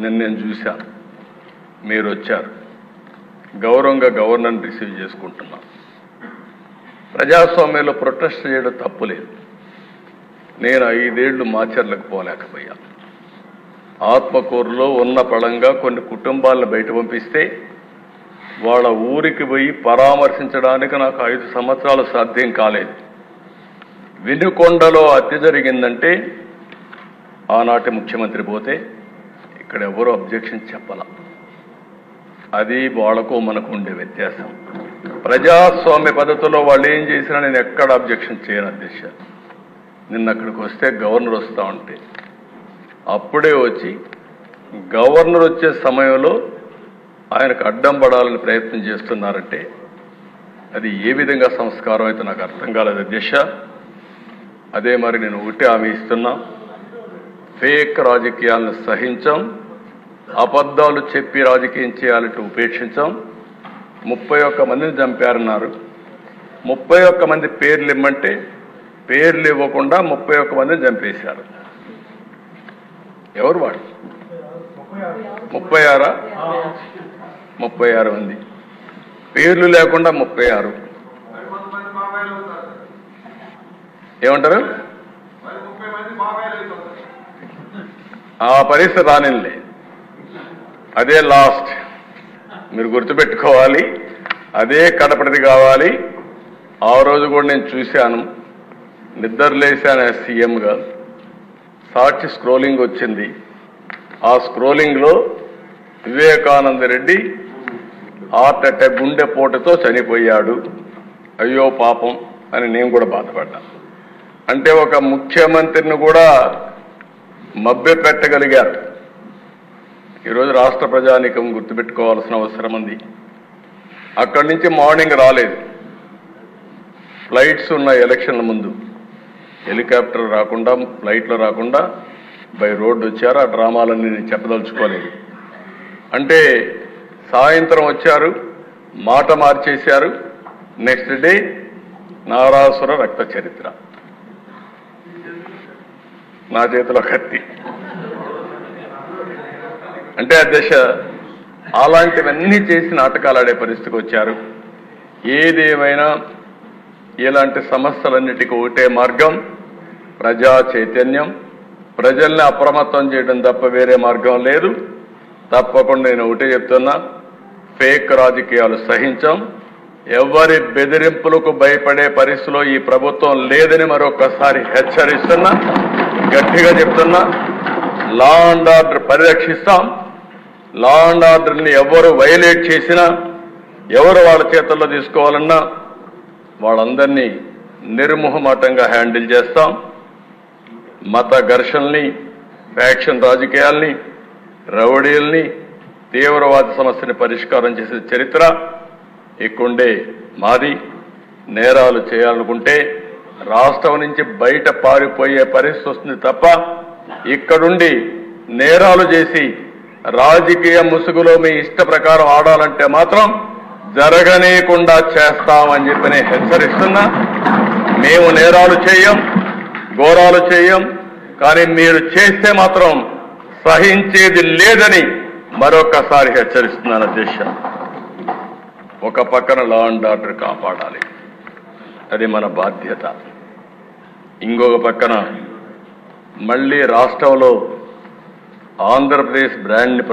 నేను చూశాను. మీరు వచ్చారు, గౌరవంగా గవర్నర్ని రిసీవ్ చేసుకుంటున్నాం. ప్రజాస్వామ్యంలో ప్రొటెస్ట్ చేయడం తప్పులేదు. నేను 5 ఏళ్లు మాచర్లకు పోలేకపోయాను. ఆత్మకూరులో ఉన్న పళంగా కొన్ని కుటుంబాలను బయట పంపిస్తే వాళ్ళ ఊరికి పోయి పరామర్శించడానికి నాకు 5 సంవత్సరాలు సాధ్యం కాలేదు. వినుకొండలో హత్య జరిగిందంటే ఆనాటి ముఖ్యమంత్రి పోతే ఇక్కడ ఎవరు అబ్జెక్షన్ చెప్పాల. అది వాళ్లకు మనకు ఉండే వ్యత్యాసం. ప్రజాస్వామ్య పద్ధతిలో వాళ్ళు ఏం చేసినా నేను ఎక్కడ అబ్జెక్షన్ చేయను అధ్యక్ష. నిన్న అక్కడికి వస్తే గవర్నర్ వస్తూ ఉంటే అప్పుడే వచ్చి గవర్నర్ వచ్చే సమయంలో ఆయనకు అడ్డం పడాలని ప్రయత్నం చేస్తున్నారంటే అది ఏ విధంగా సంస్కారం అయితే నాకు అర్థం కాలేదు అధ్యక్ష. అదే మరి నేను ఒకటి హామీ ఇస్తున్నా, ఫేక్ రాజకీయాలను సహించాం, అబద్ధాలు చెప్పి రాజకీయం చేయాలంటే ఉపేక్షించాం. 31 మందిని చంపారన్నారు. 31 మంది పేర్లు ఇమ్మంటే పేర్లు ఇవ్వకుండా 31 మందిని చంపేశారు. ఎవరు వాడు? 36 మంది పేర్లు లేకుండా 36. ఏమంటారు? ఆ పరిస్థితి రానిలే, అదే లాస్ట్. మీరు గుర్తుపెట్టుకోవాలి, అదే కడపటిది కావాలి. ఆ రోజు కూడా నేను చూశాను, నిద్రలేశాను సీఎంగా. సాక్షి స్క్రోలింగ్ వచ్చింది. ఆ స్క్రోలింగ్లో వివేకానంద రెడ్డి హార్ట్ అటాక్ గుండెపోటుతో చనిపోయాడు, అయ్యో పాపం అని నేను కూడా బాధపడ్డా. అంటే ఒక ముఖ్యమంత్రిని కూడా మభ్య పెట్టగలిగారు. ఈరోజు రాష్ట్ర ప్రజానీకం గుర్తుపెట్టుకోవాల్సిన అవసరం ఉంది. అక్కడి నుంచి మార్నింగ్ రాలేదు, ఫ్లైట్స్ ఉన్న ఎలక్షన్ల ముందు హెలికాప్టర్ రాకుండా ఫ్లైట్లో రాకుండా బై రోడ్డు వచ్చారు. ఆ డ్రామాలన్నీ నేను చెప్పదలుచుకోలేదు. అంటే సాయంత్రం వచ్చారు, మాట మార్చేశారు. నెక్స్ట్ డే నారాసుర రక్త చరిత్ర, నా చేతిలో కత్తి. అంటే అధ్యక్ష అలాంటివన్నీ చేసి నాటకాలు ఆడే పరిస్థితికి వచ్చారు. ఏదేమైనా ఇలాంటి సమస్యలన్నిటికీ ఒకటే మార్గం, ప్రజా చైతన్యం, ప్రజల్ని అప్రమత్తం చేయడం తప్ప వేరే మార్గం లేదు. తప్పకుండా నేను ఒకటే చెప్తున్నా, ఫేక్ రాజకీయాలు సహించాం. ఎవరి బెదిరింపులకు భయపడే పరిస్థితిలో ఈ ప్రభుత్వం లేదని మరొకసారి హెచ్చరిస్తున్నా, గట్టిగా చెప్తున్నా. లా అండ్ ఆర్డర్ పరిరక్షిస్తాం. లా అండ్ ఆర్డర్ని ఎవరు వైలేట్ చేసినా, ఎవరు వాళ్ళ చేతుల్లో తీసుకోవాలన్నా వాళ్ళందరినీ నిర్మోహమాటంగా హ్యాండిల్ చేస్తాం. మత ఘర్షణల్ని, ఫ్యాక్షన్ రాజకీయాల్ని, రౌడీల్ని, తీవ్రవాద సమస్యని పరిష్కారం చేసే చరిత్ర ఇక్కడే మాది. నేరాలు చేయాలనుకుంటే రాష్ట్రం నుంచి బయట పారిపోయే పరిస్థితి వస్తుంది తప్ప ఇక్కడుండి నేరాలు చేసి రాజకీయ ముసుగులో మీ ఇష్ట ప్రకారం ఆడాలంటే మాత్రం జరగనీయకుండా చేస్తామని చెప్పి నేను హెచ్చరిస్తున్నా. మేము నేరాలు చేయం, ఘోరాలు చేయం, కానీ మీరు చేస్తే మాత్రం సహించేది లేదని మరొకసారి హెచ్చరిస్తున్నాను అధ్యక్ష. ఒక పక్కన లా అండ్ ఆర్డర్ కాపాడాలి, అది మన బాధ్యత. ఇంకొక పక్కన మళ్ళీ రాష్ట్రంలో ఆంధ్రప్రదేశ్ బ్రాండ్ని